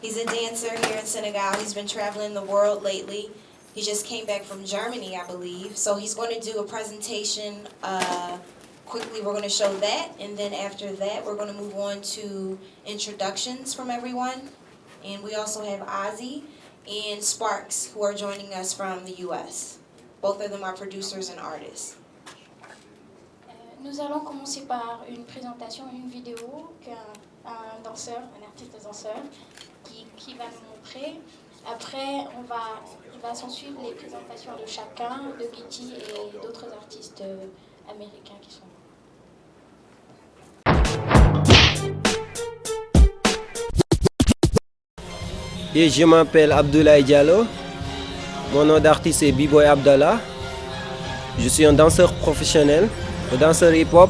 He's a dancer here in Senegal. He's been traveling the world lately. He just came back from Germany, I believe. So he's going to do a presentation. Quickly, we're going to show that. And then after that, we're going to move on to introductions from everyone. And we also have Ozzy and Sparks, who are joining us from the US. Both of them are producers and artists. Nous allons commencer par une présentation, une vidéo qu'un danseur, un artiste danseur, qui va nous montrer. Après, il va s'en suivre les présentations de chacun, de Gitty et d'autres artistes américains qui sont là. Et je m'appelle Abdoulaye Diallo. Mon nom d'artiste est B-Boy Abdallah. Je suis un danseur professionnel, un danseur hip-hop,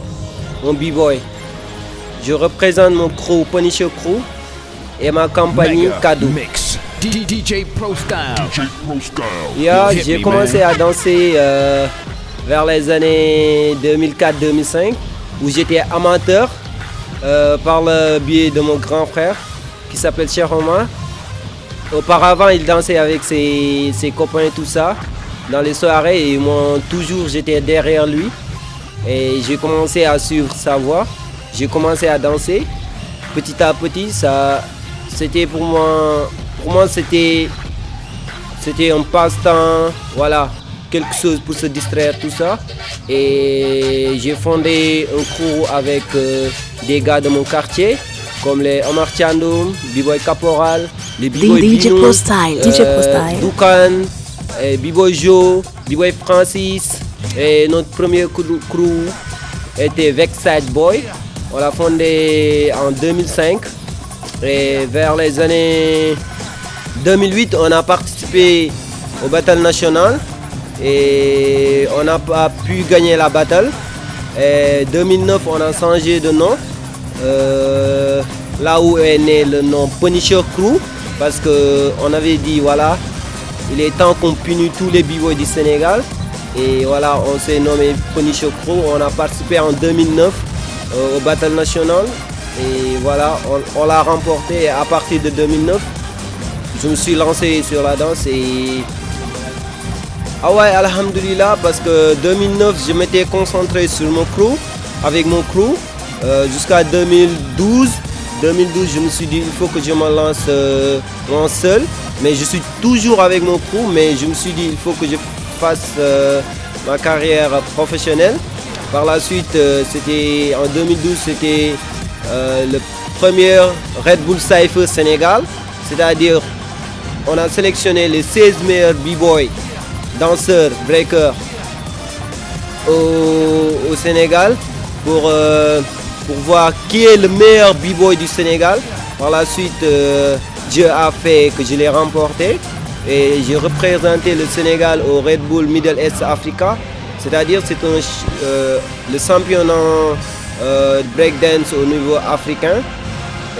un B-Boy. Je représente mon crew, Punisher Crew, et ma compagnie Kadou. DJ Pro Style. Yeah, j'ai commencé à danser vers les années 2004-2005, où j'étais amateur par le biais de mon grand frère qui s'appelle Cheikh Omar. Auparavant, il dansait avec ses copains et tout ça dans les soirées, et moi toujours j'étais derrière lui. Et j'ai commencé à suivre sa voie. J'ai commencé à danser petit à petit. C'était pour moi c'était un passe-temps, voilà, quelque chose pour se distraire, tout ça. Et j'ai fondé un crew avec des gars de mon quartier, comme les Omar Thiandoum, B-Boy Caporal, les B-Boy Binou, Doukan, B-Boy Joe, B-Boy Francis. Et notre premier crew était Vexside Boy. On l'a fondé en 2005. Et vers les années 2008, on a participé au Battle National. Et on n'a pas pu gagner la battle. Et 2009, on a changé de nom. Là où est né le nom Punisher Crew. Parce qu'on avait dit, voilà, il est temps qu'on punisse tous les b-boys du Sénégal. Et voilà, on s'est nommé Punisher Crew. On a participé en 2009 au Battle National. Et voilà, on l'a remporté. À partir de 2009, je me suis lancé sur la danse. Et ah ouais, alhamdoulilah, parce que 2009, je m'étais concentré sur mon crew, avec mon crew, jusqu'à 2012. 2012, je me suis dit, il faut que je me lance moi seul. Mais je suis toujours avec mon crew, mais je me suis dit, il faut que je fasse ma carrière professionnelle. Par la suite, en 2012, c'était le premier Red Bull Cypher Sénégal. C'est-à-dire, on a sélectionné les 16 meilleurs b-boys, danseurs, breakers au Sénégal pour voir qui est le meilleur b-boy du Sénégal. Par la suite, Dieu a fait que je l'ai remporté et j'ai représenté le Sénégal au Red Bull Middle East Africa. C'est-à-dire c'est le championnat breakdance au niveau africain.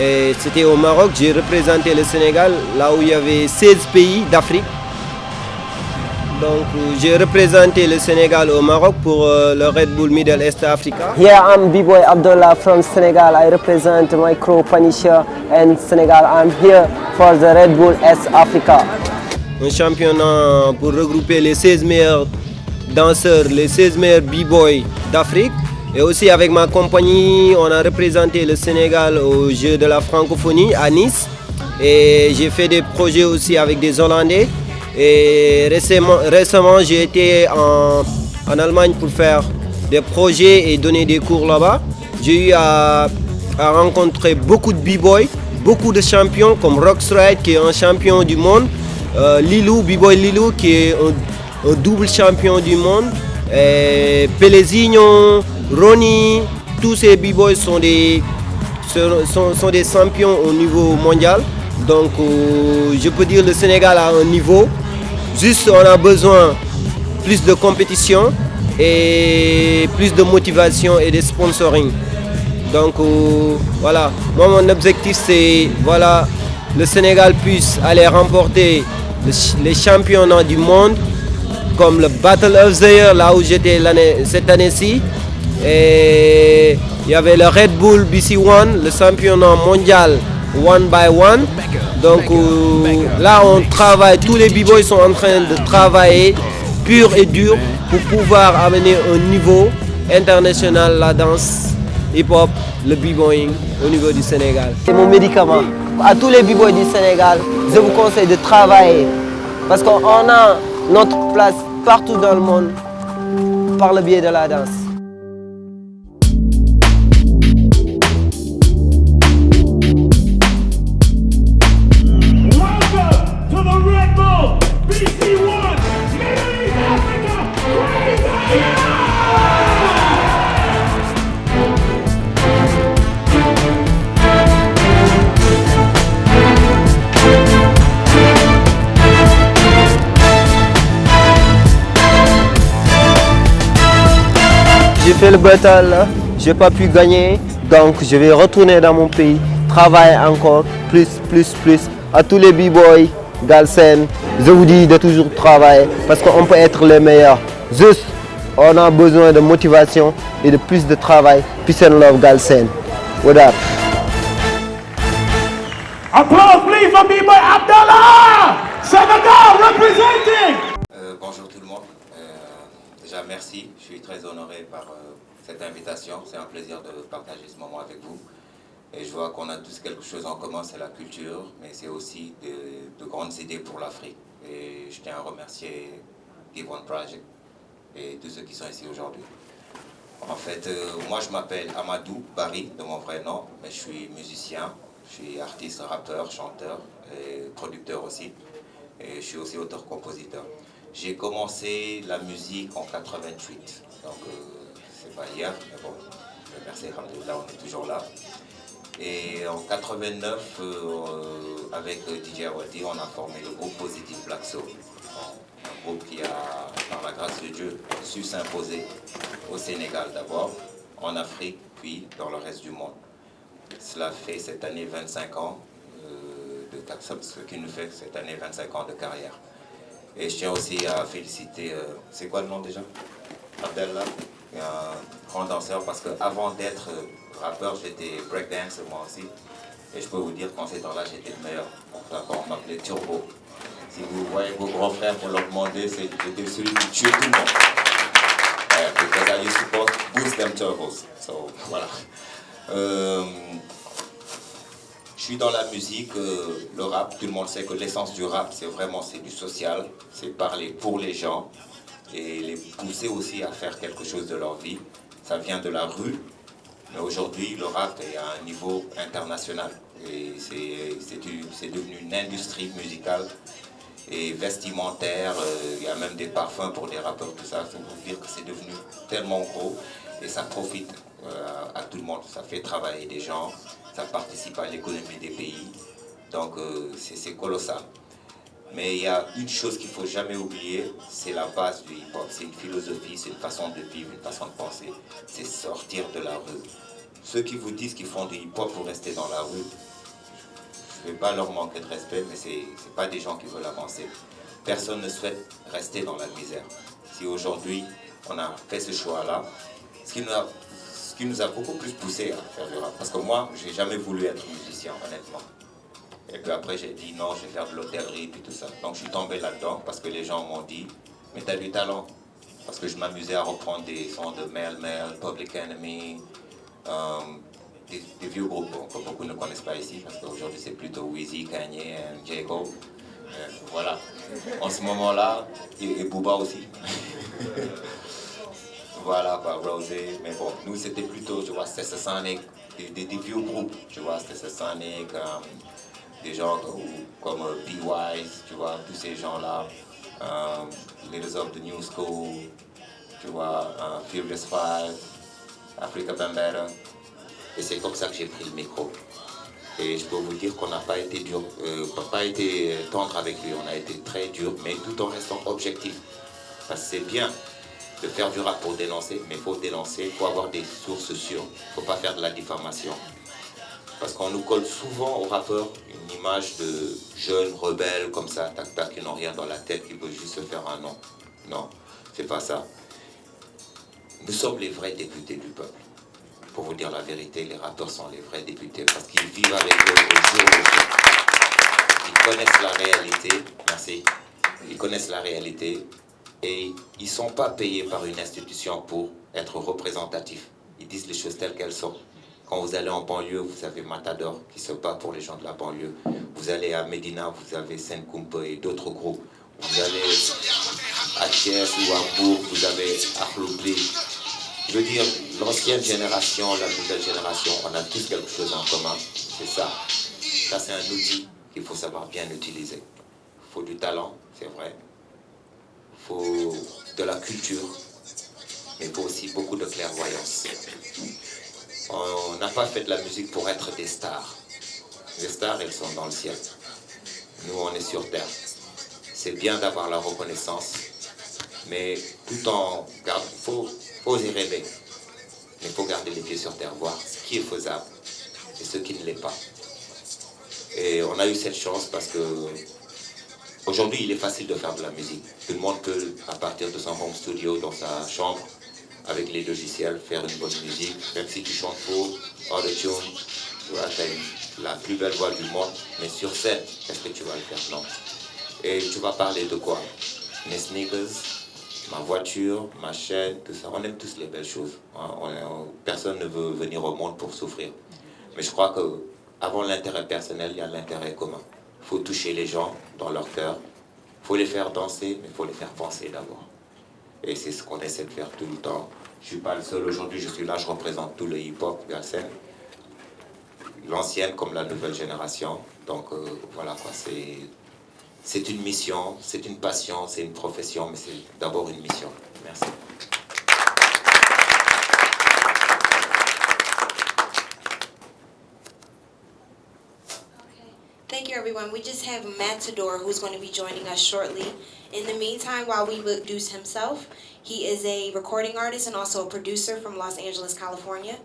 Et c'était au Maroc, j'ai représenté le Sénégal là où il y avait 16 pays d'Afrique. Donc j'ai représenté le Sénégal au Maroc pour le Red Bull Middle East Africa. Here I'm B-Boy Abdullah from Senegal. I represent my crew Punisher and Senegal. I'm here for the Red Bull East Africa. Un championnat pour regrouper les 16 meilleurs danseurs, les 16 meilleurs B-Boys d'Afrique. Et aussi avec ma compagnie, on a représenté le Sénégal aux Jeux de la francophonie à Nice. Et j'ai fait des projets aussi avec des Hollandais. Et récemment j'ai été en Allemagne pour faire des projets et donner des cours là-bas. J'ai eu à rencontrer beaucoup de b-boys, beaucoup de champions comme Roxride qui est un champion du monde, Lilou, b-boy Lilou qui est un double champion du monde, et Pelezinho, Ronnie, tous ces b-boys sont des champions au niveau mondial. Donc je peux dire que le Sénégal a un niveau. Juste on a besoin plus de compétition et plus de motivation et de sponsoring. Donc voilà, moi mon objectif c'est voilà, le Sénégal puisse aller remporter les championnats du monde comme le Battle of the Year là où j'étais cette année-ci. Et il y avait le Red Bull BC One, le championnat mondial one by one. Donc là, on travaille, tous les b-boys sont en train de travailler pur et dur pour pouvoir amener un niveau international la danse hip-hop, le b-boying au niveau du Sénégal. C'est mon médicament. À tous les b-boys du Sénégal, je vous conseille de travailler parce qu'on a notre place partout dans le monde par le biais de la danse. J'ai fait le battle, j'ai pas pu gagner, donc je vais retourner dans mon pays, travailler encore plus. À tous les b-boys, Galsen, je vous dis de toujours travailler parce qu'on peut être les meilleurs. Juste, on a besoin de motivation et de plus de travail. Peace and love, Galsen. What up? Applause please for B-Boy Abdallah! Senegal representing! Bonjour tout le monde. Déjà merci, je suis très honoré par cette invitation. C'est un plaisir de partager ce moment avec vous. Et je vois qu'on a tous quelque chose en commun, c'est la culture, mais c'est aussi de grandes idées pour l'Afrique. Et je tiens à remercier Give One Project et tous ceux qui sont ici aujourd'hui. En fait, moi je m'appelle Amadou Barry, de mon vrai nom, mais je suis musicien, je suis artiste, rappeur, chanteur et producteur aussi. Et je suis aussi auteur-compositeur. J'ai commencé la musique en 88, donc c'est pas hier, mais bon, merci, alhamdoulilah, on est toujours là. Et en 89, avec DJ Awadi, on a formé le groupe Positive Black Soul. Un groupe qui a, par la grâce de Dieu, su s'imposer au Sénégal d'abord, en Afrique, puis dans le reste du monde. Cela fait cette année 25 ans, ce qui nous fait cette année 25 ans de carrière. Et je tiens aussi à féliciter, c'est quoi le nom déjà? Abdallah, un grand danseur, parce qu'avant d'être rappeur, j'étais breakdance moi aussi. Et je peux vous dire qu'en ces temps-là, j'étais le meilleur. On m'appelait Turbo. Si vous voyez vos grands frères pour leur demander, j'étais celui qui tuait tout le monde. Because I used to boost them turbos. So, voilà. Je suis dans la musique, le rap, tout le monde sait que l'essence du rap, c'est du social, c'est parler pour les gens et les pousser aussi à faire quelque chose de leur vie. Ça vient de la rue, mais aujourd'hui, le rap est à un niveau international et c'est devenu une industrie musicale et vestimentaire, il y a même des parfums pour les rappeurs, tout ça. Il faut vous dire que c'est devenu tellement gros et ça profite à tout le monde, ça fait travailler des gens. Ça participe à l'économie des pays, donc c'est colossal. Mais il y a une chose qu'il ne faut jamais oublier, c'est la base du hip-hop. C'est une philosophie, c'est une façon de vivre, une façon de penser. C'est sortir de la rue. Ceux qui vous disent qu'ils font du hip-hop pour rester dans la rue, je ne vais pas leur manquer de respect, mais ce n'est pas des gens qui veulent avancer. Personne ne souhaite rester dans la misère. Si aujourd'hui on a fait ce choix-là, ce qui nous a beaucoup plus poussé à faire du rap. Parce que moi, j'ai jamais voulu être musicien, honnêtement. Et puis après, j'ai dit non, je vais faire de l'hôtellerie, puis tout ça. Donc je suis tombé là-dedans parce que les gens m'ont dit, mais t'as du talent. Parce que je m'amusais à reprendre des sons de Mel Mel, Public Enemy, des vieux groupes que beaucoup ne connaissent pas ici, parce qu'aujourd'hui c'est plutôt Weezy, Kanye et J. Cole. Voilà. En ce moment-là, et Booba aussi. Voilà, quoi, Rosé, mais bon, nous c'était plutôt, tu vois, Stetsasonic, des vieux groupes, tu vois, Stetsasonic, des gens comme P-Wise, tu vois, tous ces gens-là, Leaders of the New School, tu vois, Furious Five, Africa Bambaataa, et c'est comme ça que j'ai pris le micro. Et je peux vous dire qu'on n'a pas été dur, pas été tendre avec lui, on a été très dur, mais tout en restant objectif, parce que c'est bien de faire du rap pour dénoncer, mais il faut dénoncer, il faut avoir des sources sûres, il ne faut pas faire de la diffamation. Parce qu'on nous colle souvent aux rappeurs une image de jeunes rebelles comme ça, tac tac, qui n'ont rien dans la tête, qui veulent juste se faire un nom. Non, c'est pas ça. Nous sommes les vrais députés du peuple. Pour vous dire la vérité, les rappeurs sont les vrais députés parce qu'ils vivent avec eux au jour le jour. connaissent la réalité. Merci. Ils connaissent la réalité et ils ne sont pas payés par une institution pour être représentatifs. Ils disent les choses telles qu'elles sont. Quand vous allez en banlieue, vous avez Matador qui se bat pour les gens de la banlieue. Vous allez à Médina, vous avez Senkumpe et d'autres groupes. Vous allez à Thiès ou à Bourg, vous avez Akhloubli. Je veux dire, l'ancienne génération, la nouvelle génération, on a tous quelque chose en commun. C'est ça. Ça, c'est un outil qu'il faut savoir bien utiliser. Il faut du talent, c'est vrai. Il faut de la culture, mais il faut aussi beaucoup de clairvoyance. On n'a pas fait de la musique pour être des stars. Les stars, elles sont dans le ciel. Nous, on est sur terre. C'est bien d'avoir la reconnaissance, mais tout en gardant, il faut oser rêver. Mais il faut garder les pieds sur terre, voir ce qui est faisable et ce qui ne l'est pas. Et on a eu cette chance parce que aujourd'hui, il est facile de faire de la musique. Tout le monde peut, à partir de son home studio, dans sa chambre, avec les logiciels, faire une bonne musique. Même si tu chantes faux, auto-tune, tu as la plus belle voix du monde, mais sur scène, est-ce que tu vas le faire? Non. Et tu vas parler de quoi? Mes sneakers, ma voiture, ma chaîne, tout ça. On aime tous les belles choses. Personne ne veut venir au monde pour souffrir. Mais je crois que avant l'intérêt personnel, il y a l'intérêt commun. Il faut toucher les gens dans leur cœur. Il faut les faire danser, mais il faut les faire penser d'abord. Et c'est ce qu'on essaie de faire tout le temps. Je ne suis pas le seul aujourd'hui, je suis là, je représente tout le hip-hop de la scène. L'ancienne comme la nouvelle génération. Donc voilà quoi, c'est une mission, c'est une passion, c'est une profession, mais c'est d'abord une mission. Merci. Thank you, everyone. We just have Matador, who's going to be joining us shortly. In the meantime, while we introduce himself, he is a recording artist and also a producer from Los Angeles, California.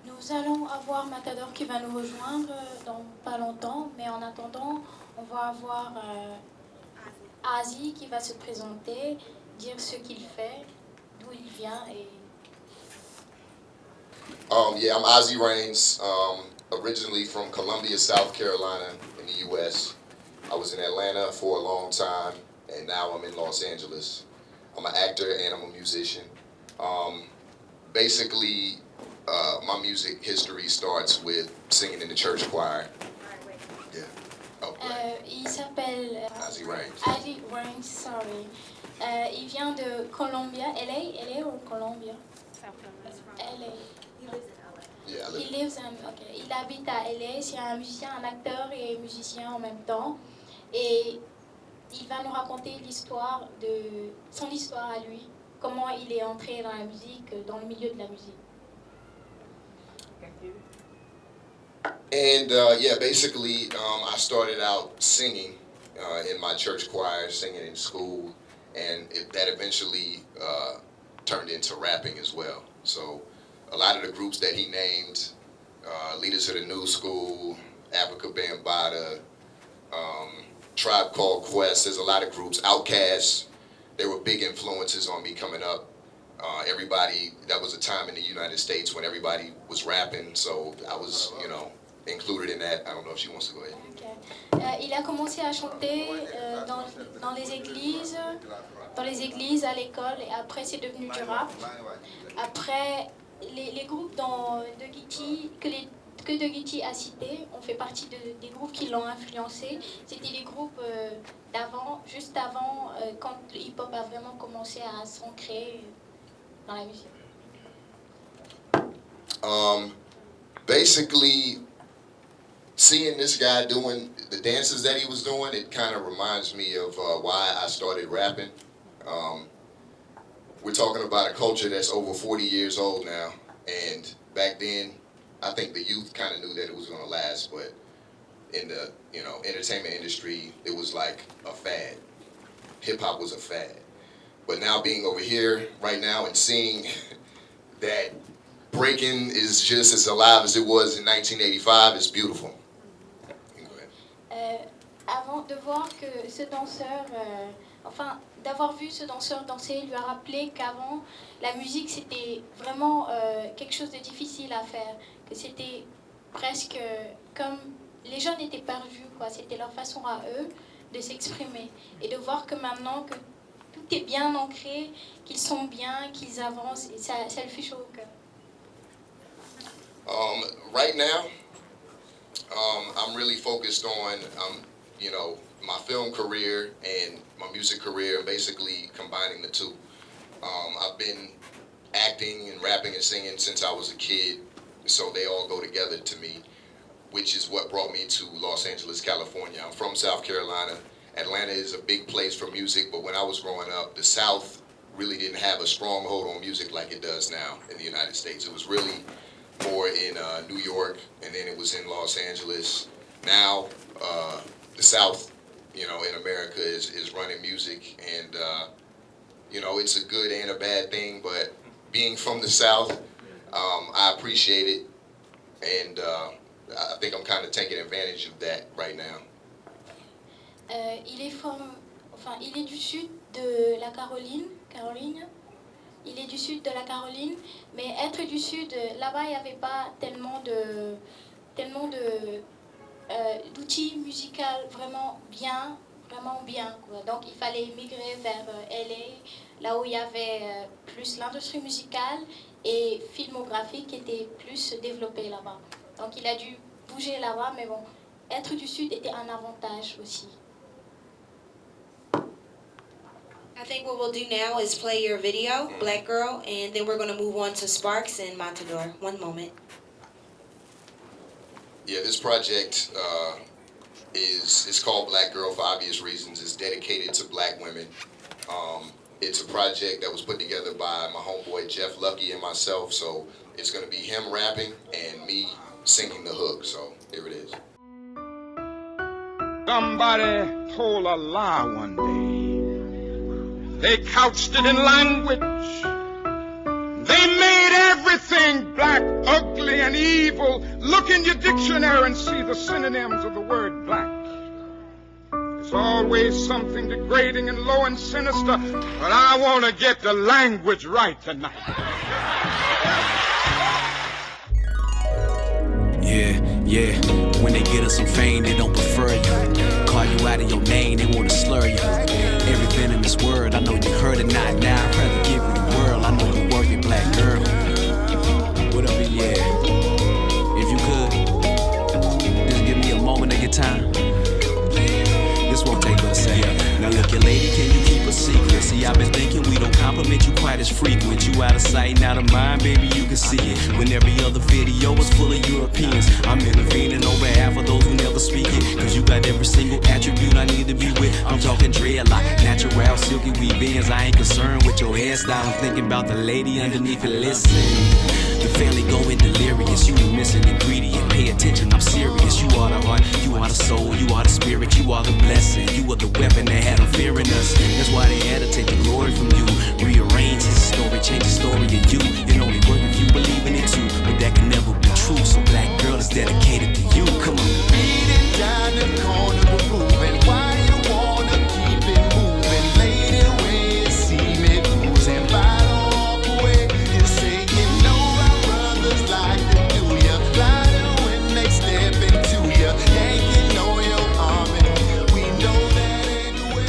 Nous allons avoir Matador qui va nous rejoindre dans pas longtemps, mais en attendant, on va avoir Azi qui va se présenter, dire ce qu'il fait, d'où il vient et... Yeah, I'm Ozzy Reigns, originally from Columbia, South Carolina in the U.S. I was in Atlanta for a long time, and now I'm in Los Angeles. I'm an actor and I'm a musician. Basically, my music history starts with singing in the church choir. Yeah. Oh, right. Il s'appelle Ozzy Reigns. Ozzy Reigns, sorry. Il vient de Columbia, LA ou Columbia? LA. Yeah, Il habite à LA, c'est un musicien, un acteur et musicien en même temps. Et il va nous raconter son histoire à lui, comment il est entré dans la musique, dans le milieu de la musique. And yeah, basically, I started out singing in my church choir, singing in school, and that eventually turned into rapping as well. So a lot of the groups that he named, Leaders of the New School, Africa Bambaataa, Tribe Called Quest, there's a lot of groups, Outkast, they were big influences on me coming up. Everybody, that was a time in the United States when everybody was rapping, so I was, included in that. I don't know if she wants to go ahead. Okay. Il a commencé à chanter dans les églises, à l'école, et après c'est devenu du rap. Après, les groupes de Guitty, que De Guitty a cité, ont fait partie des groupes qui l'ont influencé. C'était les groupes d'avant, juste avant, quand le hip-hop a vraiment commencé à s'ancrer dans la musique. Basically, seeing this guy doing the dances that he was doing, it kind of reminds me of why I started rapping. We're talking about a culture that's over 40 years old now, and back then, I think the youth kind of knew that it was going to last, but in the entertainment industry, it was like a fad. Hip hop was a fad. But now being over here right now and seeing that breaking is just as alive as it was in 1985 is beautiful. Avant de voir que ce danseur, d'avoir vu ce danseur danser, lui a rappelé qu'avant, la musique c'était vraiment quelque chose de difficile à faire, que c'était presque comme les jeunes étaient perdus, quoi. C'était leur façon à eux de s'exprimer. Et de voir que maintenant que tout est bien ancré, qu'ils sont bien, qu'ils avancent, et ça le fait chaud au cœur. Right now, I'm really focused on, my film career and my music career, and basically combining the two. I've been acting and rapping and singing since I was a kid, so they all go together to me, which is what brought me to Los Angeles, California. I'm from South Carolina. Atlanta is a big place for music, but when I was growing up, the South really didn't have a stronghold on music like it does now in the United States. It was really more in New York, and then it was in Los Angeles. Now, the South, in America is running music, and, it's a good and a bad thing, but being from the South, I appreciate it, and I think I'm kind of taking advantage of that right now. Il est du sud de la Caroline. Il est du sud de la Caroline, mais être du sud, là-bas, il n'y avait pas tellement d'outils musicaux vraiment bien, quoi. Donc, il fallait migrer vers LA, là où il y avait plus l'industrie musicale et filmographique qui était plus développée là-bas. Donc, il a dû bouger là-bas, mais bon, être du sud était un avantage aussi. I think what we'll do now is play your video, Black Girl, and then we're going to move on to Sparks and Matador. One moment. Yeah, this project it's called Black Girl for obvious reasons. It's dedicated to black women. It's a project that was put together by my homeboy Jeff Lucky and myself, so it's going to be him rapping and me singing the hook, so here it is. Somebody told a lie one day. They couched it in language. They made everything black, ugly, and evil. Look in your dictionary and see the synonyms of the word black. There's always something degrading and low and sinister, but I want to get the language right tonight. Yeah. When they get us some fame, they don't prefer you. Call you out of your name, they want to slur you. Everything in this world, I know you heard it not now. I'd rather give you the world, I know you worth it, black girl. Whatever, yeah. If you could, just give me a moment of your time. This won't take but a second. Now look, your lady, can you keep a secret? See, I've been thinking we don't compliment you quite as frequent. You out of sight and out of mind, baby, you can see it. When every other video was full of Europeans, I'm intervening on behalf of those who never speak it. Cause you got every single attribute I need to be with. I'm talking dreadlock, natural, silky weave ends. I ain't concerned with your hairstyle. I'm thinking about the lady underneath it. Listen, the family going delirious. You the missing ingredient. Pay attention, I'm serious. You are the heart, you are the soul, you are the spirit, you are the blessing. You are the weapon that had them fearing us. That's why they had to take the glory from you. Rearrange his story, change the story of you. It only work if you believe in it too, but that can never be true. So Black Girl is dedicated to you. Come on. Beating down the corner, proving why you wanna keep it moving. Lady, when you see me cruising by the walkway, you say you know our brothers like to do ya. Gliding when they step into ya, yanking on your arm, and we know that ain't the way.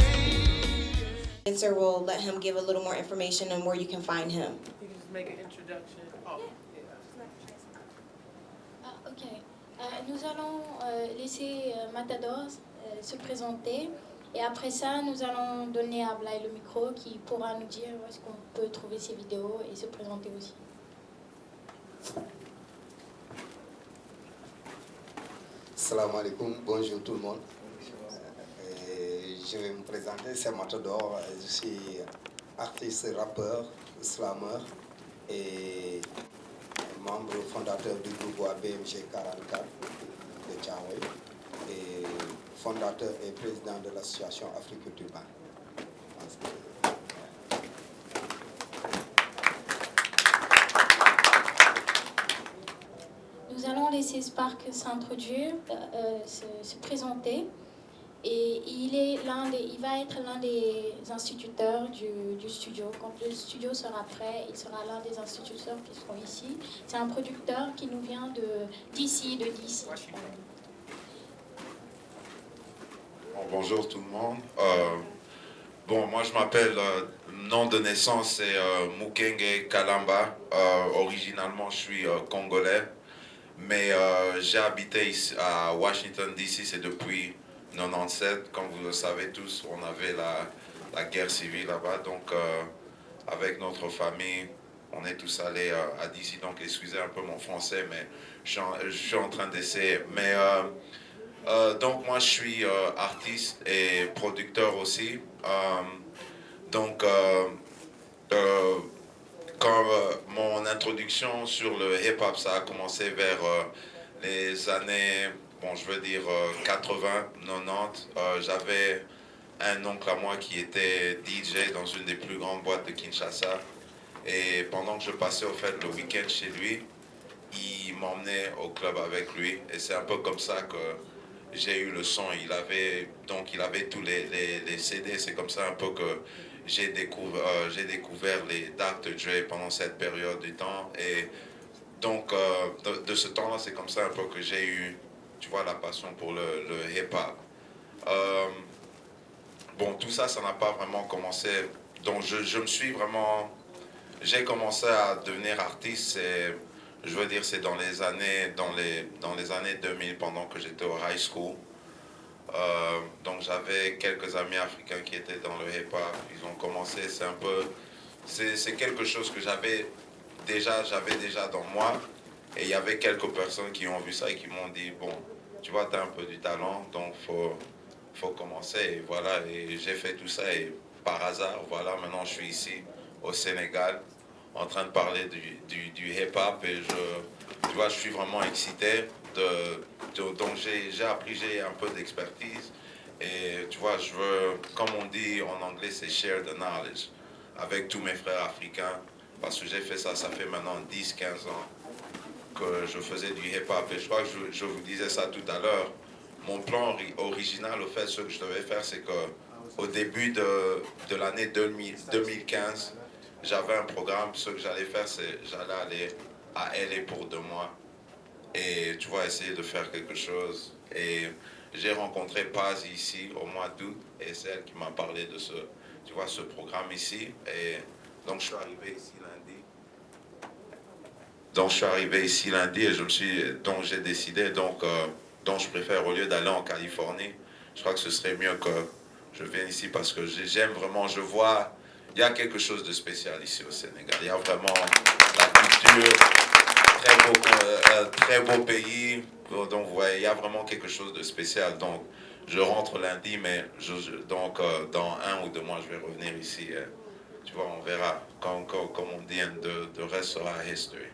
Sir will let him give a little more information on where you can find him. You can just make an introduction. Oh, Ok. Nous allons laisser Matador se présenter et après ça, nous allons donner à Blay le micro qui pourra nous dire où est-ce qu'on peut trouver ses vidéos et se présenter aussi. Salam alaikum, bonjour tout le monde. Je vais me présenter, c'est Matador, je suis artiste, rappeur, slammer et membre fondateur du groupe BMG 44 de Tchaoué et fondateur et président de l'association Afrique Urbaine. Nous allons laisser Spark s'introduire, se présenter. Et il va être l'un des instituteurs du studio. Quand le studio sera prêt, il sera l'un des instituteurs qui seront ici. C'est un producteur qui nous vient de DC. bonjour tout le monde. Bon, moi je m'appelle, nom de naissance c'est Mukenge Kalamba. Originalement je suis congolais, mais j'ai habité ici, à Washington DC, c'est depuis 97. Comme vous le savez tous, on avait la guerre civile là-bas, donc avec notre famille, on est tous allés à DC, donc excusez un peu mon français, mais je suis en train d'essayer. Mais donc moi je suis artiste et producteur aussi. Donc quand mon introduction sur le hip-hop, ça a commencé vers les années, bon je veux dire 80, 90, j'avais un oncle à moi qui était DJ dans une des plus grandes boîtes de Kinshasa. Et pendant que je passais au fait le week-end chez lui, il m'emmenait au club avec lui. Et c'est un peu comme ça que j'ai eu le son. Il avait tous les CD. C'est comme ça un peu que j'ai découvert les Dr. Dre pendant cette période du temps. Et donc, de ce temps-là, c'est comme ça un peu que j'ai eu, tu vois, la passion pour le hip-hop. Bon, tout ça, ça n'a pas vraiment commencé. Donc, je me suis vraiment... J'ai commencé à devenir artiste, je veux dire, c'est dans les années 2000, pendant que j'étais au high school. Donc j'avais quelques amis africains qui étaient dans le hip-hop. Ils ont commencé, c'est quelque chose que j'avais déjà dans moi. Et il y avait quelques personnes qui ont vu ça et qui m'ont dit, bon, tu vois, tu as un peu du talent, donc faut commencer. Et voilà, et j'ai fait tout ça et par hasard, voilà, maintenant je suis ici au Sénégal, en train de parler du hip-hop et tu vois, je suis vraiment excité. Donc j'ai un peu d'expertise et tu vois, je veux, comme on dit en anglais, c'est share the knowledge avec tous mes frères africains, parce que j'ai fait ça, ça fait maintenant 10-15 ans que je faisais du hip-hop et je crois que je vous disais ça tout à l'heure. Mon plan original, au fait, ce que je devais faire, c'est que au début de l'année 2015, j'avais un programme. Ce que j'allais faire, c'est j'allais aller à LA pour 2 mois et tu vois, essayer de faire quelque chose. Et j'ai rencontré Paz ici au mois d'août et c'est elle qui m'a parlé de ce programme ici. Et donc je suis arrivé ici lundi. Et donc j'ai décidé donc je préfère, au lieu d'aller en Californie, je crois que ce serait mieux que je vienne ici parce que j'aime vraiment, je vois, il y a quelque chose de spécial ici au Sénégal. Il y a vraiment la culture, très beau pays. Donc vous voyez, il y a vraiment quelque chose de spécial. Donc je rentre lundi, mais dans 1 ou 2 mois, je vais revenir ici. Tu vois, on verra. Comme on dit, the rest sera history.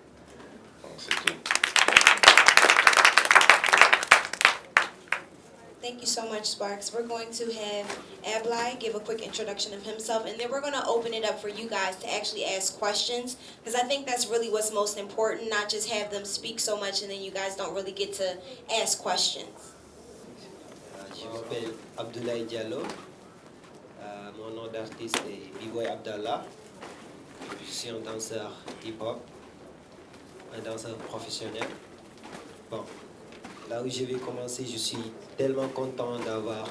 Donc c'est tout. Thank you so much, Sparks. We're going to have Ablai give a quick introduction of himself, and then we're going to open it up for you guys to actually ask questions, because I think that's really what's most important, not just have them speak so much and then you guys don't really get to ask questions. Je m'appelle Abdoulaye Diallo. Mon nom d'artiste est B-Boy Abdallah. Je suis un danseur hip-hop, un danseur professionnel. Bon, là où je vais commencer, je suis tellement content d'avoir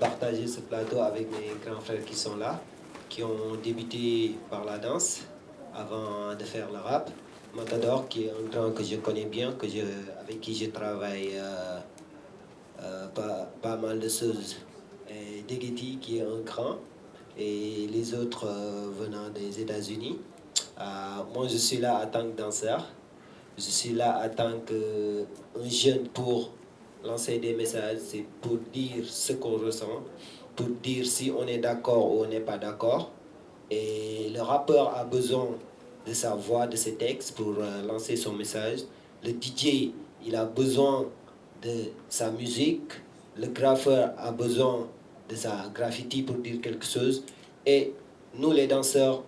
partagé ce plateau avec mes grands frères qui sont là, qui ont débuté par la danse avant de faire le rap. Matador, qui est un grand que je connais bien, avec qui je travaille pas mal de choses. Et Degeti, qui est un grand, et les autres venant des États-Unis. Moi, je suis là en tant que danseur. Je suis là en tant qu'un jeune pour lancer des messages, c'est pour dire ce qu'on ressent, pour dire si on est d'accord ou on n'est pas d'accord. Et le rappeur a besoin de sa voix, de ses textes pour lancer son message. Le DJ, il a besoin de sa musique. Le graffeur a besoin de sa graffiti pour dire quelque chose. Et nous, les danseurs,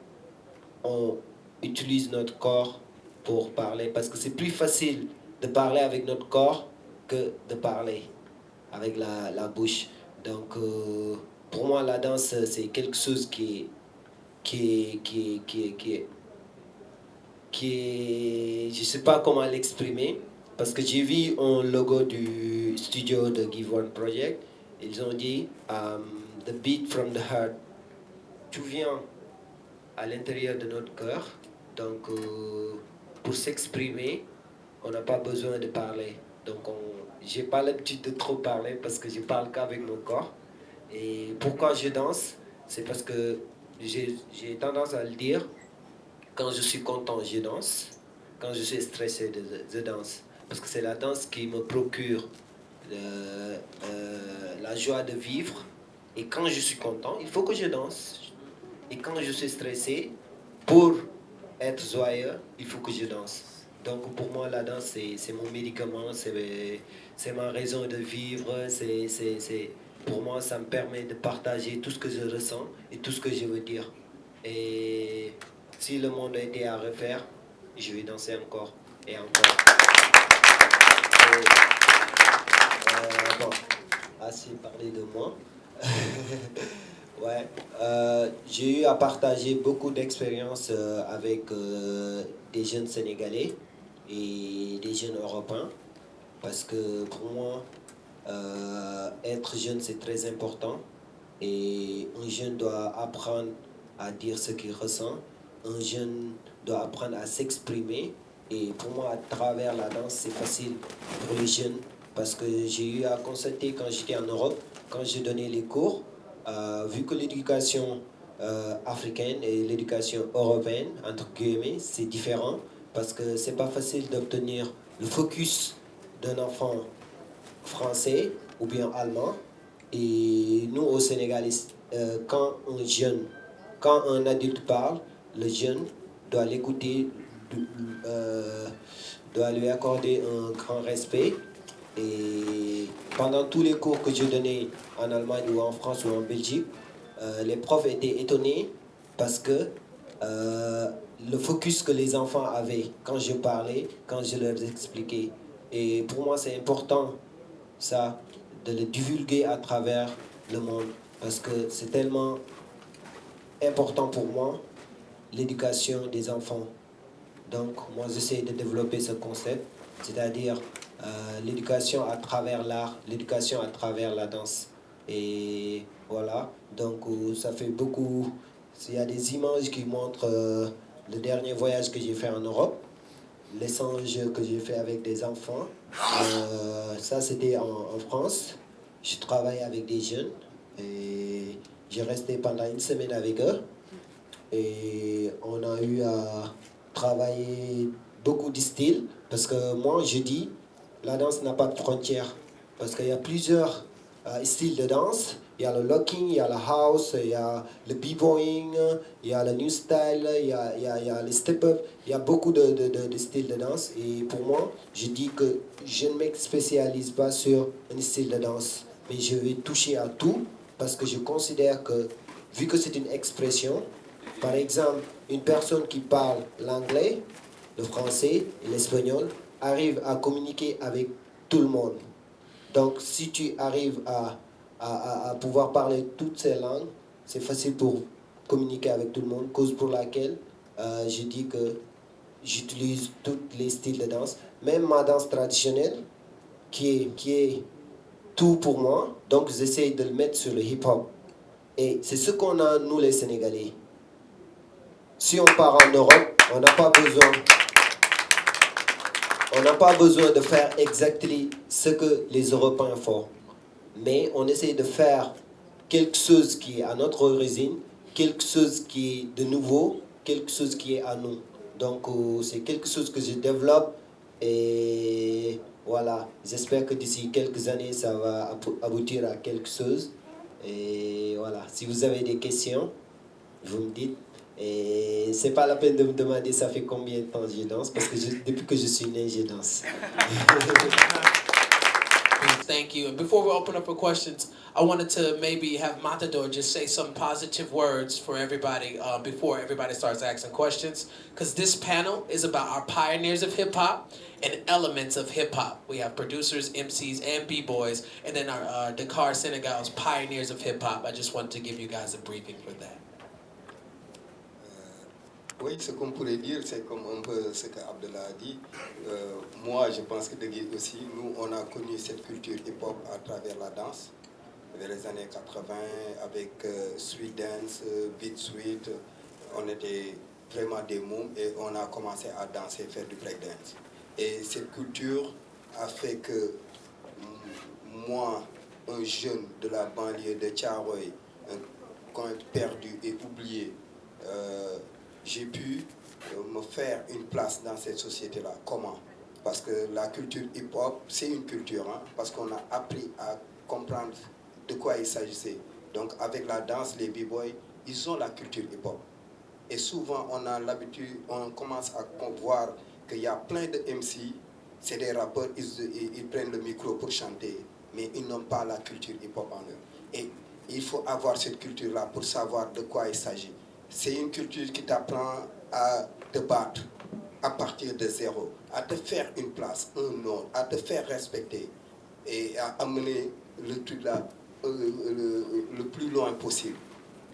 on utilise notre corps pour parler, parce que c'est plus facile de parler avec notre corps que de parler avec la bouche. Donc, pour moi, la danse, c'est quelque chose qui est, je sais pas comment l'exprimer, parce que j'ai vu un logo du studio de Give One Project, ils ont dit the beat from the heart. Tout vient à l'intérieur de notre cœur. Donc, pour s'exprimer, on n'a pas besoin de parler. Donc, j'ai pas l'habitude de trop parler parce que je parle qu'avec mon corps. Et pourquoi je danse? C'est parce que j'ai tendance à le dire. Quand je suis content, je danse. Quand je suis stressé, je danse. Parce que c'est la danse qui me procure la joie de vivre. Et quand je suis content, il faut que je danse. Et quand je suis stressé, pour être joyeux, il faut que je danse. Donc pour moi, la danse, c'est mon médicament, c'est ma raison de vivre. Pour moi, ça me permet de partager tout ce que je ressens et tout ce que je veux dire. Et si le monde était à refaire, je vais danser encore et encore. Bon, assez parlé de moi. Ouais, j'ai eu à partager beaucoup d'expériences avec des jeunes Sénégalais et des jeunes Européens. Parce que pour moi, être jeune, c'est très important. Et un jeune doit apprendre à dire ce qu'il ressent. Un jeune doit apprendre à s'exprimer. Et pour moi, à travers la danse, c'est facile pour les jeunes. Parce que j'ai eu à constater quand j'étais en Europe, quand j'ai donné les cours, vu que l'éducation africaine et l'éducation européenne, entre guillemets, c'est différent. Parce que c'est pas facile d'obtenir le focus d'un enfant français ou bien allemand. Et nous, au Sénégal, quand un adulte parle, le jeune doit l'écouter, doit lui accorder un grand respect. Et pendant tous les cours que je donnais en Allemagne ou en France ou en Belgique, les profs étaient étonnés parce que le focus que les enfants avaient quand je parlais, quand je leur expliquais. Et pour moi, c'est important, ça, de le divulguer à travers le monde. Parce que c'est tellement important pour moi, l'éducation des enfants. Donc, moi, j'essaie de développer ce concept, c'est-à-dire l'éducation à travers l'art, l'éducation à travers la danse. Et voilà, donc ça fait beaucoup. Il y a des images qui montrent le dernier voyage que j'ai fait en Europe, l'échange que j'ai fait avec des enfants. Ça, c'était en France. Je travaille avec des jeunes et j'ai resté pendant une semaine avec eux. Et on a eu à travailler beaucoup de styles parce que moi, je dis, la danse n'a pas de frontières parce qu'il y a plusieurs styles de danse. Il y a le locking, il y a la house, il y a le b-boying, il y a le new style, il y a le step-up. Il y a beaucoup de styles de danse. Et pour moi, je dis que je ne me spécialise pas sur un style de danse. Mais je vais toucher à tout parce que je considère que, vu que c'est une expression, par exemple, une personne qui parle l'anglais, le français et l'espagnol arrive à communiquer avec tout le monde. Donc, si tu arrives à pouvoir parler toutes ces langues, c'est facile pour communiquer avec tout le monde, cause pour laquelle je dis que j'utilise tous les styles de danse, même ma danse traditionnelle, qui est tout pour moi, donc j'essaie de le mettre sur le hip-hop. Et c'est ce qu'on a, nous les Sénégalais. Si on part en Europe, on n'a pas besoin de faire exactement ce que les Européens font. Mais on essaie de faire quelque chose qui est à notre origine, quelque chose qui est de nouveau, quelque chose qui est à nous. Donc c'est quelque chose que je développe et voilà, j'espère que d'ici quelques années, ça va aboutir à quelque chose. Et voilà, si vous avez des questions, vous me dites. Et c'est pas la peine de me demander ça fait combien de temps je danse, parce que depuis que je suis né, je danse. Thank you. And before we open up for questions, I wanted to maybe have Matador just say some positive words for everybody before everybody starts asking questions. Because this panel is about our pioneers of hip-hop and elements of hip-hop. We have producers, MCs, and B-boys, and then our Dakar, Senegal's pioneers of hip-hop. I just wanted to give you guys a briefing for that. Oui, ce qu'on pourrait dire, c'est comme un peu ce qu'Abdallah a dit. Moi, je pense que Degui aussi, nous, on a connu cette culture hip-hop à travers la danse. vers les années 80 avec Sweet Dance, Beat Sweet. On était vraiment des mômes et on a commencé à danser, faire du breakdance. Et cette culture a fait que moi, un jeune de la banlieue de Thiaroye, un coin perdu et oublié, j'ai pu me faire une place dans cette société-là. Comment? Parce que la culture hip-hop, c'est une culture, hein, parce qu'on a appris à comprendre de quoi il s'agissait. Donc avec la danse, les b-boys, ils ont la culture hip-hop. Et souvent, on a l'habitude, on commence à voir qu'il y a plein de MC, c'est des rappeurs, ils prennent le micro pour chanter, mais ils n'ont pas la culture hip-hop en eux. Et il faut avoir cette culture-là pour savoir de quoi il s'agit. C'est une culture qui t'apprend à te battre à partir de zéro, à te faire une place, un nom, à te faire respecter et à amener le truc là le plus loin possible.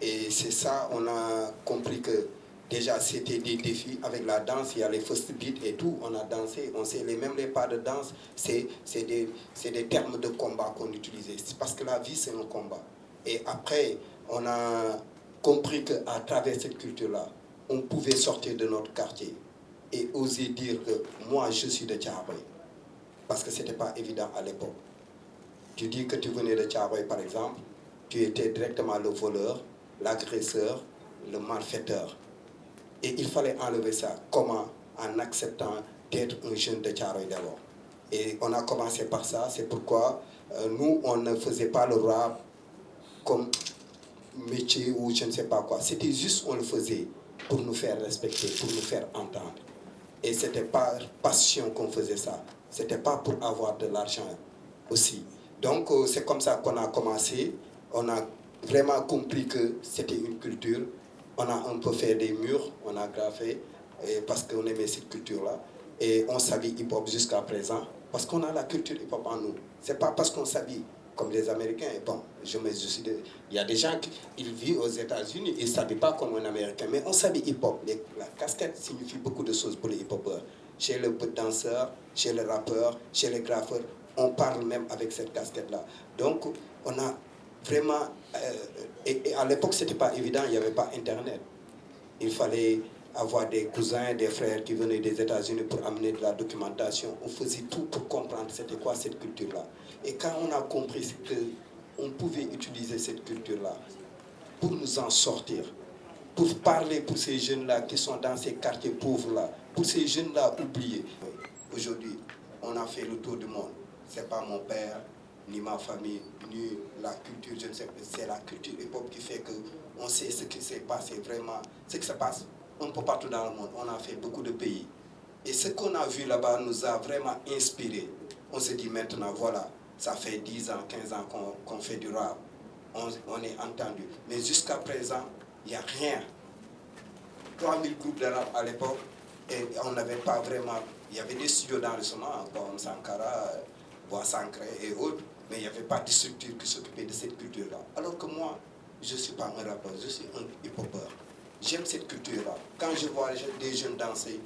Et c'est ça, on a compris que déjà c'était des défis avec la danse, il y a les first beats et tout, on a dansé, on sait même les pas de danse, c'est des termes de combat qu'on utilisait. C'est parce que la vie c'est un combat. Et après, on a compris qu'à travers cette culture-là, on pouvait sortir de notre quartier et oser dire que moi je suis de Thiaroye. Parce que ce n'était pas évident à l'époque. Tu dis que tu venais de Thiaroye par exemple, tu étais directement le voleur, l'agresseur, le malfaiteur. Et il fallait enlever ça. Comment? En acceptant d'être un jeune de Thiaroye d'abord. Et on a commencé par ça, c'est pourquoi nous, on ne faisait pas le rap comme métier ou je ne sais pas quoi. C'était juste, on le faisait pour nous faire respecter, pour nous faire entendre. Et ce n'était pas passion qu'on faisait ça. Ce n'était pas pour avoir de l'argent aussi. Donc c'est comme ça qu'on a commencé. On a vraiment compris que c'était une culture. On a un peu fait des murs, on a graffé, parce qu'on aimait cette culture-là. Et on s'habille hip-hop jusqu'à présent, parce qu'on a la culture hip-hop en nous. Ce n'est pas parce qu'on s'habille comme les Américains. Bon, il y a des gens qui vivent aux États-Unis, ils ne s'habillent pas comme un Américain, mais on s'habille hip-hop. La casquette signifie beaucoup de choses pour les hip-hopeurs. Chez le danseur, chez le rappeur, chez les graffeurs, on parle même avec cette casquette-là. Donc, on a vraiment... et à l'époque, ce n'était pas évident, il n'y avait pas Internet. Il fallait avoir des cousins, des frères qui venaient des États-Unis pour amener de la documentation. On faisait tout pour comprendre c'était quoi cette culture-là. Et quand on a compris qu'on pouvait utiliser cette culture-là pour nous en sortir, pour parler pour ces jeunes-là qui sont dans ces quartiers pauvres-là, pour ces jeunes-là oubliés. Aujourd'hui, on a fait le tour du monde. Ce n'est pas mon père, ni ma famille, ni la culture, je ne sais pas. C'est la culture hip-hop qui fait qu'on sait ce qui s'est passé vraiment, ce qui se passe un peu partout dans le monde. On a fait beaucoup de pays. Et ce qu'on a vu là-bas nous a vraiment inspiré. On s'est dit maintenant, voilà, ça fait 10 ans, 15 ans qu'on fait du rap. On est entendu. Mais jusqu'à présent, il n'y a rien. 3000 groupes de rap à l'époque, et on n'avait pas vraiment... Il y avait des studios d'enregistrement comme Sankara, Bois Sancré et autres, mais il n'y avait pas de structure qui s'occupait de cette culture-là. Alors que moi, je ne suis pas un rappeur, je suis un hip-hopeur. J'aime cette culture-là. Quand je vois des jeunes danser,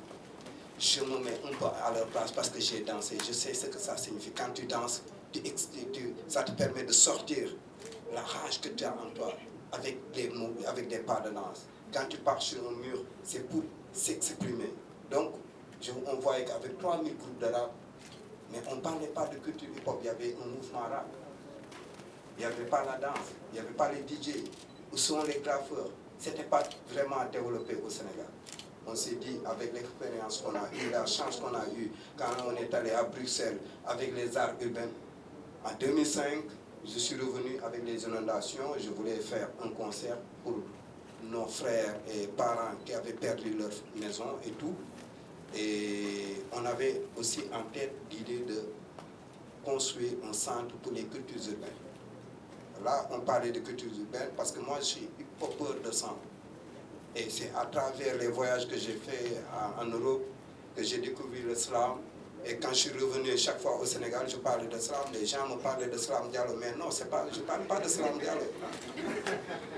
je me mets un peu à leur place parce que j'ai dansé. Je sais ce que ça signifie. Quand tu danses, ça te permet de sortir la rage que tu as en toi avec des pas de danse. Quand tu pars sur un mur, c'est pour s'exprimer. Donc, on voyait qu'avec 3000 groupes de rap, mais on ne parlait pas de culture hip-hop. Il y avait un mouvement rap. Il n'y avait pas la danse. Il n'y avait pas les DJ. Où sont les graffeurs? Ce n'était pas vraiment développé au Sénégal. On s'est dit, avec l'expérience qu'on a eue, la chance qu'on a eue, quand on est allé à Bruxelles avec les arts urbains, en 2005, je suis revenu avec les inondations. Je voulais faire un concert pour nos frères et parents qui avaient perdu leur maison et tout. Et on avait aussi en tête l'idée de construire un centre pour les cultures urbaines. Là, on parlait de cultures urbaines parce que moi, je suis hip-hopeur de sang. Et c'est à travers les voyages que j'ai faits en Europe que j'ai découvert le slam. Et quand je suis revenu chaque fois au Sénégal, je parlais de slam. Les gens me parlaient de slam diallo. Mais non, je ne parle pas de slam diallo.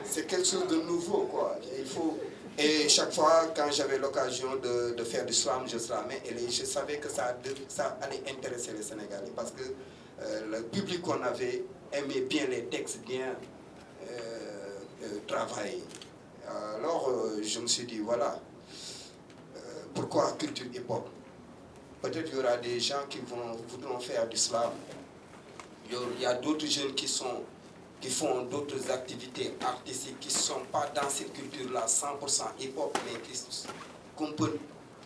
C'est quelque chose de nouveau, quoi. Et chaque fois, quand j'avais l'occasion de faire du slam, je slamais. Et je savais que ça allait intéresser les Sénégalais. Parce que le public qu'on avait aimer bien les textes bien travaillés. Alors je me suis dit, voilà, pourquoi culture hip-hop? Peut-être qu'il y aura des gens qui voudront faire du slam. Il y a d'autres jeunes qui font d'autres activités artistiques qui ne sont pas dans cette culture-là, 100% hip-hop, mais qu'on peut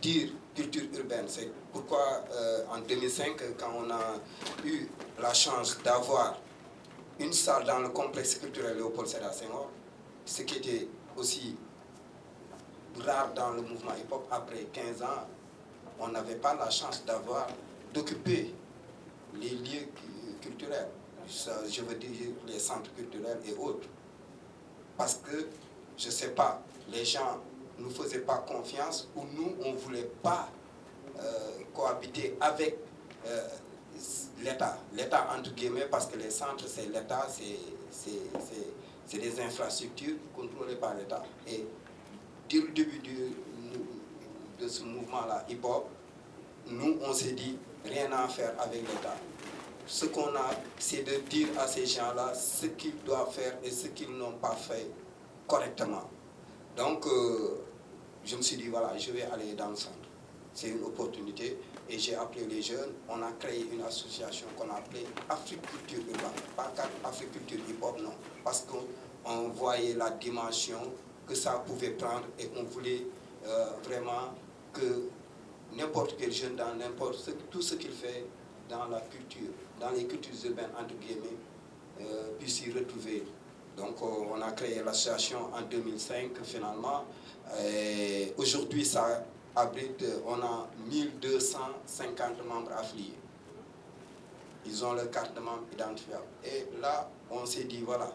dire culture urbaine. C'est pourquoi en 2005, quand on a eu la chance d'avoir une salle dans le complexe culturel Léopold Sédar Senghor, ce qui était aussi rare dans le mouvement hip-hop, après 15 ans, on n'avait pas la chance d'occuper les lieux culturels. Je veux dire les centres culturels et autres. Parce que, je ne sais pas, les gens ne nous faisaient pas confiance ou nous, on ne voulait pas cohabiter avec l'État. L'État, entre guillemets, parce que les centres, c'est l'État, c'est des infrastructures contrôlées par l'État. Et dès le début de ce mouvement-là, hip-hop, nous, on s'est dit, rien à faire avec l'État. Ce qu'on a, c'est de dire à ces gens-là ce qu'ils doivent faire et ce qu'ils n'ont pas fait correctement. Donc, je me suis dit, voilà, je vais aller dans le centre. C'est une opportunité et j'ai appelé les jeunes. On a créé une association qu'on a appelée Africulture Urbaine. Pas Africulture Hip-Hop, non. Parce qu'on voyait la dimension que ça pouvait prendre et on voulait vraiment que n'importe quel jeune dans tout ce qu'il fait dans la culture, dans les cultures urbaines, entre guillemets, puisse s'y retrouver. Donc on a créé l'association en 2005 finalement. Aujourd'hui ça abrite, on a 1250 membres affiliés. Ils ont leur carte de membre identifiable. Et là, on s'est dit, voilà,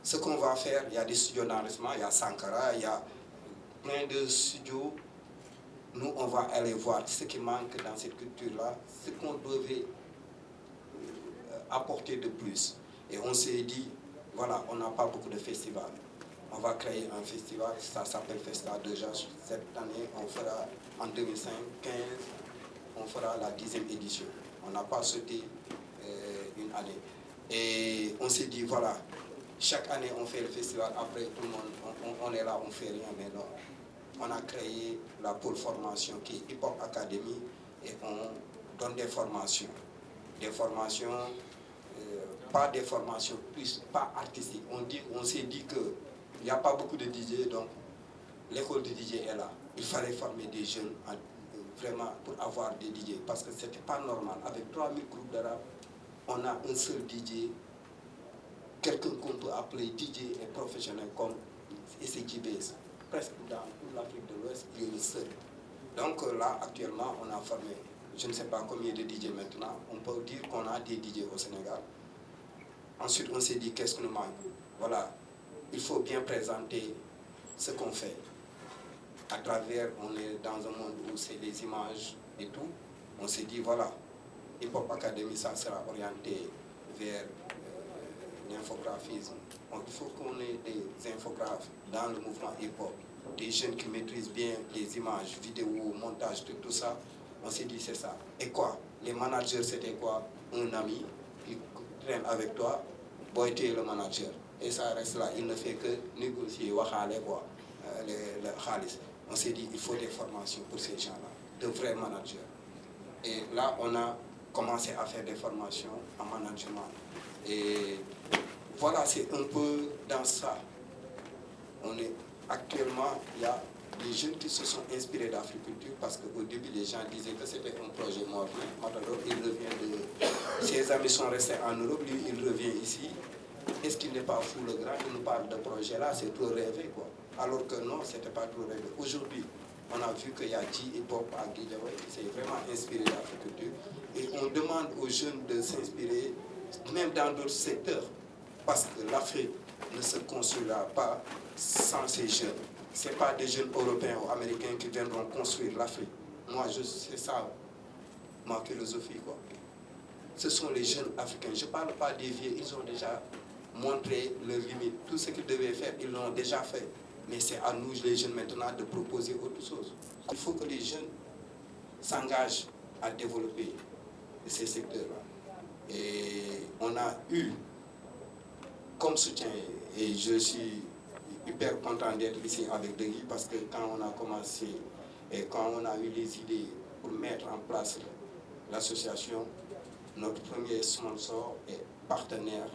ce qu'on va faire, il y a des studios d'enregistrement, il y a Sankara, il y a plein de studios. Nous, on va aller voir ce qui manque dans cette culture-là, ce qu'on devait apporter de plus. Et on s'est dit, voilà, on n'a pas beaucoup de festivals. On va créer un festival, ça s'appelle Festa déjà. Cette année, on fera, en 2015, on fera la 10e édition. On n'a pas sauté une année. Et on s'est dit, voilà, chaque année, on fait le festival, après tout le monde, on est là, on ne fait rien, mais non. On a créé la pôle formation qui est Hip Hop Academy et on donne des formations. Des formations, pas des formations plus, pas artistiques. On s'est dit qu'il n'y a pas beaucoup de DJ, donc l'école de DJ est là. Il fallait former des jeunes vraiment pour avoir des DJ parce que ce n'était pas normal. Avec 3000 groupes d'arabes, on a un seul DJ, quelqu'un qu'on peut appeler DJ et professionnel comme SCJBS. Presque dans toute l'Afrique de l'Ouest, il est le seul. Donc là, actuellement, on a formé, je ne sais pas combien de DJ maintenant, on peut dire qu'on a des DJ au Sénégal. Ensuite, on s'est dit, qu'est-ce que nous manque? Voilà, il faut bien présenter ce qu'on fait. À travers, on est dans un monde où c'est les images et tout. On s'est dit, voilà, Hip Hop Academy, ça sera orienté vers l'infographisme. Donc, il faut qu'on ait des infographes dans le mouvement hip-hop, des jeunes qui maîtrisent bien les images, vidéos, montage, tout ça. On s'est dit c'est ça. Et quoi? Les managers, c'était quoi? Un ami qui traîne avec toi, boy, tu es le manager. Et ça reste là, il ne fait que négocier, quoi, le khalis. On s'est dit il faut des formations pour ces gens-là, de vrais managers. Et là, on a commencé à faire des formations en management. Et voilà, c'est un peu dans ça. Actuellement, il y a des jeunes qui se sont inspirés d'Africulture parce qu'au début, les gens disaient que c'était un projet mort. Matador, il revient ses amis sont restés en Europe, lui, il revient ici. Est-ce qu'il n'est pas fou le grand? Il nous parle de projet là, c'est trop rêvé, quoi. Alors que non, c'était pas trop rêvé. Aujourd'hui, on a vu qu'il y a J-Hip-Hop à Guédiawaye qui s'est vraiment inspiré d'Africulture. Et on demande aux jeunes de s'inspirer, même dans d'autres secteurs. Parce que l'Afrique ne se construira pas sans ces jeunes. Ce n'est pas des jeunes européens ou américains qui viendront construire l'Afrique. Moi, c'est ça ma philosophie, quoi. Ce sont les jeunes africains. Je ne parle pas des vieux, ils ont déjà montré leurs limites. Tout ce qu'ils devaient faire, ils l'ont déjà fait. Mais c'est à nous, les jeunes, maintenant, de proposer autre chose. Il faut que les jeunes s'engagent à développer ces secteurs-là. Et on a eu comme soutien. Et je suis hyper content d'être ici avec Denis parce que quand on a commencé et quand on a eu les idées pour mettre en place l'association, notre premier sponsor et partenaire,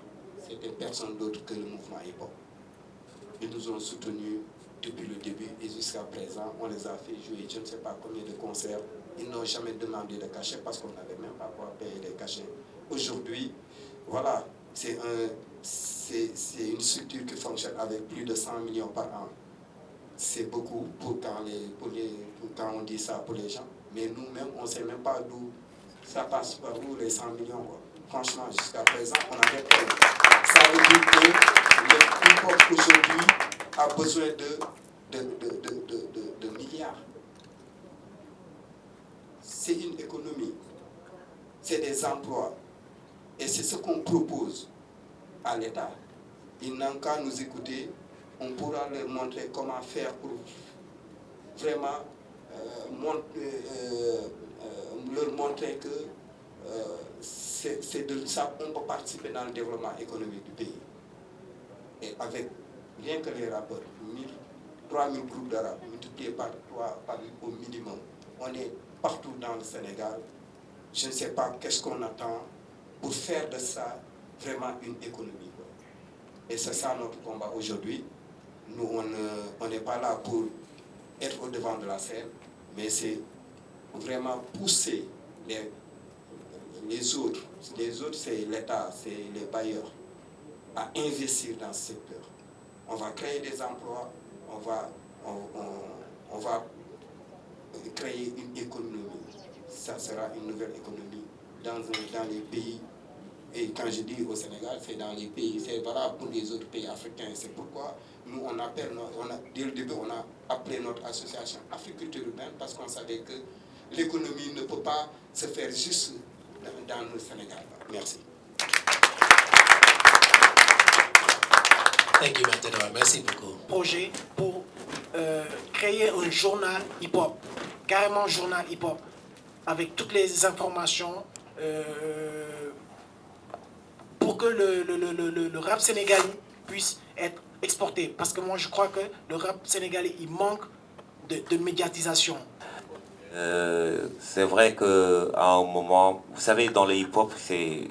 c'était personne d'autre que le mouvement hip-hop. Ils nous ont soutenus depuis le début et jusqu'à présent, on les a fait jouer je ne sais pas combien de concerts. Ils n'ont jamais demandé de cachet parce qu'on n'avait même pas quoi payer les cachets. Aujourd'hui, voilà, c'est une structure qui fonctionne avec plus de 100 millions par an. C'est beaucoup pour quand on dit ça pour les gens. Mais nous-mêmes, on ne sait même pas d'où ça passe par où les 100 millions. Quoi. Franchement, jusqu'à présent, on avait peur. Ça veut dire que le hip-hop aujourd'hui a besoin de milliards. C'est une économie, c'est des emplois. Et c'est ce qu'on propose à l'État. Ils n'ont qu'à nous écouter, on pourra leur montrer comment faire pour vraiment leur montrer que c'est de ça qu'on peut participer dans le développement économique du pays. Et avec, rien que les rappeurs, 3000 groupes d'arabes, multipliés par 3 au minimum, on est partout dans le Sénégal. Je ne sais pas qu'est-ce qu'on attend pour faire de ça vraiment une économie. Et c'est ça notre combat aujourd'hui. Nous, on n'est pas là pour être au devant de la scène, mais c'est vraiment pousser les autres. Les autres, c'est l'État, c'est les bailleurs, à investir dans ce secteur. On va créer des emplois, on va créer une économie. Ça sera une nouvelle économie dans les pays. Et quand je dis au Sénégal, c'est dans les pays, c'est valable pour les autres pays africains. C'est pourquoi nous, dès le début, on a appelé notre association Africulture urbaine parce qu'on savait que l'économie ne peut pas se faire juste dans le Sénégal. Merci. Thank you, Matador. Merci beaucoup. Projet pour créer un journal hip-hop, carrément journal hip-hop, avec toutes les informations pour que le rap sénégalais puisse être exporté. Parce que moi, je crois que le rap sénégalais, il manque de médiatisation. C'est vrai qu'à un moment, vous savez, dans le hip-hop, il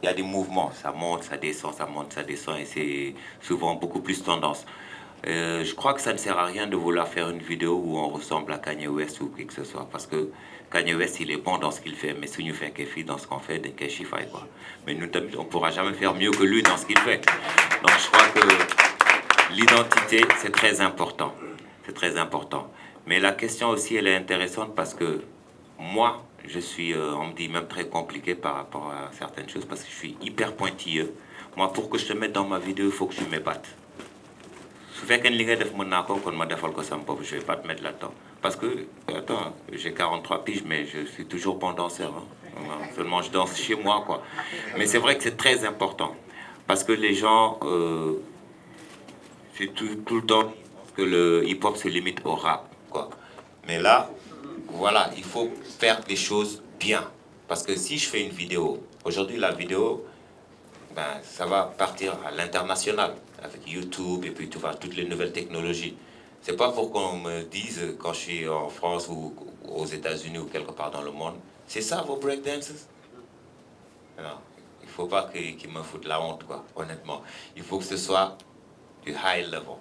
y a des mouvements, ça monte, ça descend, ça monte, ça descend, et c'est souvent beaucoup plus tendance. Je crois que ça ne sert à rien de vouloir faire une vidéo où on ressemble à Kanye West ou qui que ce soit, parce que Kanye West, il est bon dans ce qu'il fait, mais si nous fait qu'il fait dans ce qu'on fait, dès qu'il fait quoi. Mais nous, on ne pourra jamais faire mieux que lui dans ce qu'il fait. Donc je crois que l'identité, c'est très important. C'est très important. Mais la question aussi, elle est intéressante parce que moi, je suis, on me dit même très compliqué par rapport à certaines choses parce que je suis hyper pointilleux. Moi, pour que je te mette dans ma vidéo, il faut que tu m'épates. Si je ne vais pas te mettre là-dedans. Parce que, attends, j'ai 43 piges, mais je suis toujours bon danseur. Hein. Seulement, je danse chez moi, quoi. Mais c'est vrai que c'est très important. Parce que les gens, c'est tout le temps que le hip-hop se limite au rap, quoi. Mais là, voilà, il faut faire des choses bien. Parce que si je fais une vidéo, aujourd'hui, la vidéo, ben, ça va partir à l'international, avec YouTube et puis toutes les nouvelles technologies. C'est pas pour qu'on me dise, quand je suis en France ou aux États-Unis ou quelque part dans le monde, c'est ça vos breakdances? Non, il faut pas qu'ils me foutent la honte, quoi, honnêtement. Il faut que ce soit du high level.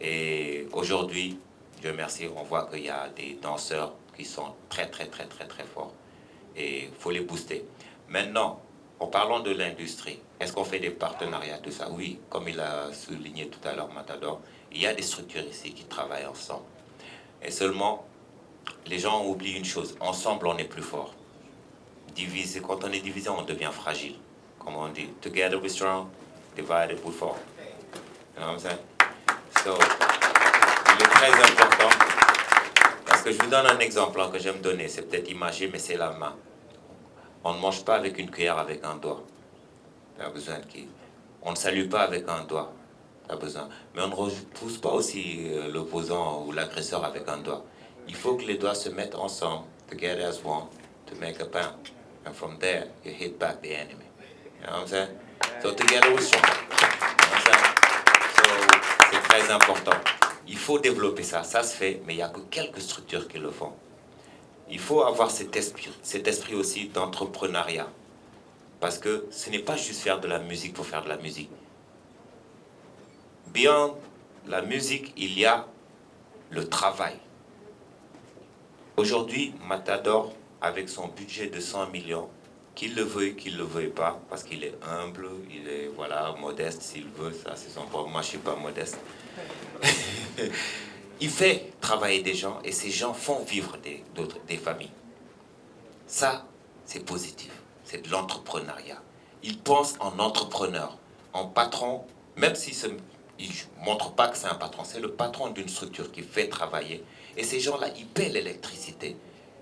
Et aujourd'hui, Dieu merci, on voit qu'il y a des danseurs qui sont très forts. Et il faut les booster. Maintenant, en parlant de l'industrie, est-ce qu'on fait des partenariats, tout ça? Oui, comme il a souligné tout à l'heure, Matador, il y a des structures ici qui travaillent ensemble. Et seulement, les gens oublient une chose, ensemble on est plus fort. Divisé, quand on est divisé, on devient fragile. Comme on dit, together we're strong, divided we fall. You know what I'm saying? So, il est très important, parce que je vous donne un exemple que j'aime donner, c'est peut-être imagé, mais c'est la main. On ne mange pas avec une cuillère, avec un doigt. On a besoin de qui? On ne salue pas avec un doigt. On a besoin. Mais on ne repousse pas aussi l'opposant ou l'agresseur avec un doigt. Il faut que les doigts se mettent ensemble, together as one, to make a pound. And from there, you hit back the enemy. You know what I'm saying? So together we're strong. So, c'est très important. Il faut développer ça. Ça se fait, mais il n'y a que quelques structures qui le font. Il faut avoir cet esprit aussi d'entrepreneuriat. Parce que ce n'est pas juste faire de la musique pour faire de la musique. Beyond la musique, il y a le travail. Aujourd'hui, Matador, avec son budget de 100 millions, qu'il le veuille, qu'il ne le veuille pas, parce qu'il est humble, il est modeste s'il veut, ça c'est son problème. Moi je ne suis pas modeste. Il fait travailler des gens et ces gens font vivre des familles. Ça, c'est positif. C'est de l'entrepreneuriat. Il pense en entrepreneur, en patron, même si il ne montre pas que c'est un patron, c'est le patron d'une structure qui fait travailler. Et ces gens-là, ils paient l'électricité.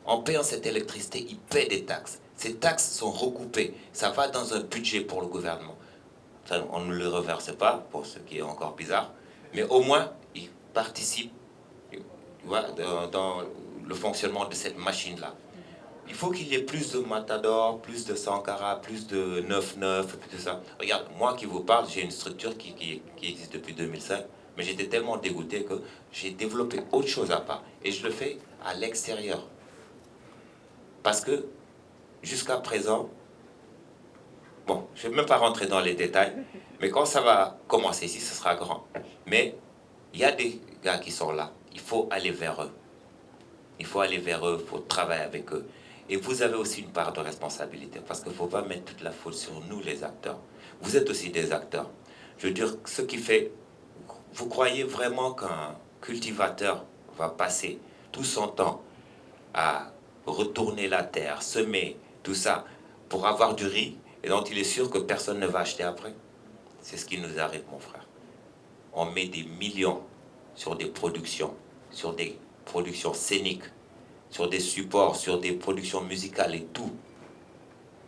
En payant cette électricité, ils paient des taxes. Ces taxes sont recoupées. Ça va dans un budget pour le gouvernement. Ça, on ne le reverse pas, pour ce qui est encore bizarre. Mais au moins, ils participent dans le fonctionnement de cette machine-là. Il faut qu'il y ait plus de Matador, plus de Sankara, plus de 9-9, plus de ça. Regarde, moi qui vous parle, j'ai une structure qui existe depuis 2005, mais j'étais tellement dégoûté que j'ai développé autre chose à part. Et je le fais à l'extérieur. Parce que, jusqu'à présent, bon, je ne vais même pas rentrer dans les détails, mais quand ça va commencer ici, ce sera grand. Mais il y a des gars qui sont là. Il faut aller vers eux. Il faut aller vers eux, il faut travailler avec eux. Et vous avez aussi une part de responsabilité, parce qu'il ne faut pas mettre toute la faute sur nous, les acteurs. Vous êtes aussi des acteurs. Je veux dire, ce qui fait... Vous croyez vraiment qu'un cultivateur va passer tout son temps à retourner la terre, semer, tout ça, pour avoir du riz, et dont il est sûr que personne ne va acheter après? C'est ce qui nous arrive, mon frère. On met des millions sur des productions scéniques, sur des supports, sur des productions musicales et tout.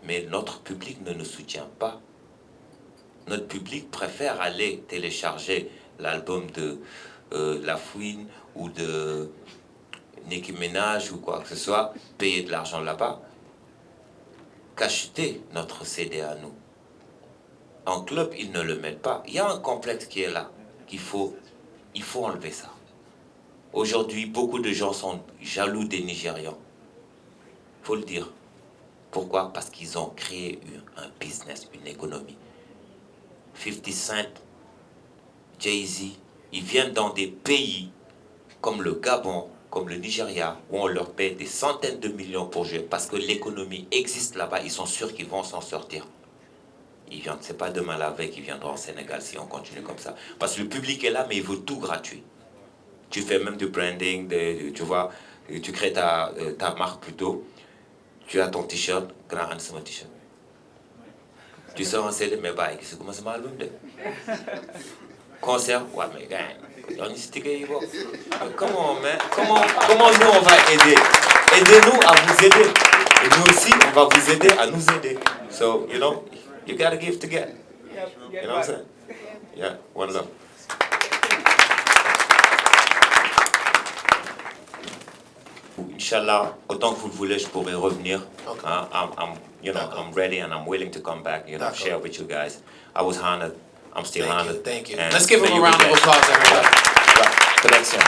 Mais notre public ne nous soutient pas. Notre public préfère aller télécharger l'album de La Fouine ou de Nicki Minaj ou quoi que ce soit, payer de l'argent là-bas, qu'acheter notre CD à nous. En club, ils ne le mettent pas. Il y a un complexe qui est là, il faut enlever ça. Aujourd'hui, beaucoup de gens sont jaloux des Nigérians. Il faut le dire. Pourquoi? Parce qu'ils ont créé un business, une économie. 50 Cent, Jay-Z, ils viennent dans des pays comme le Gabon, comme le Nigeria, où on leur paie des centaines de millions pour jouer, parce que l'économie existe là-bas, ils sont sûrs qu'ils vont s'en sortir. C'est pas demain la veille qu'ils viendront au Sénégal si on continue comme ça. Parce que le public est là, mais il veut tout gratuit. Tu fais même du branding, tu vois, tu crées ta marque plutôt. Tu as ton t-shirt, grand handsome t-shirt. Tu sors un CD, mais bah, c'est comment ça m'album de concert, ouais, mais gars, on y comment nous on va aider? Aidez-nous à vous aider. Et nous aussi, on va vous aider à nous aider. So, you know, you gotta give to get. You know what I'm saying? Yeah, one love. Inch'Allah, autant que vous le voulez, je pourrai revenir. Okay. I'm ready and I'm willing to come back, share with you guys. I was honored. I'm still honored. Thank you. Let's give him a round of applause, everybody. Collection.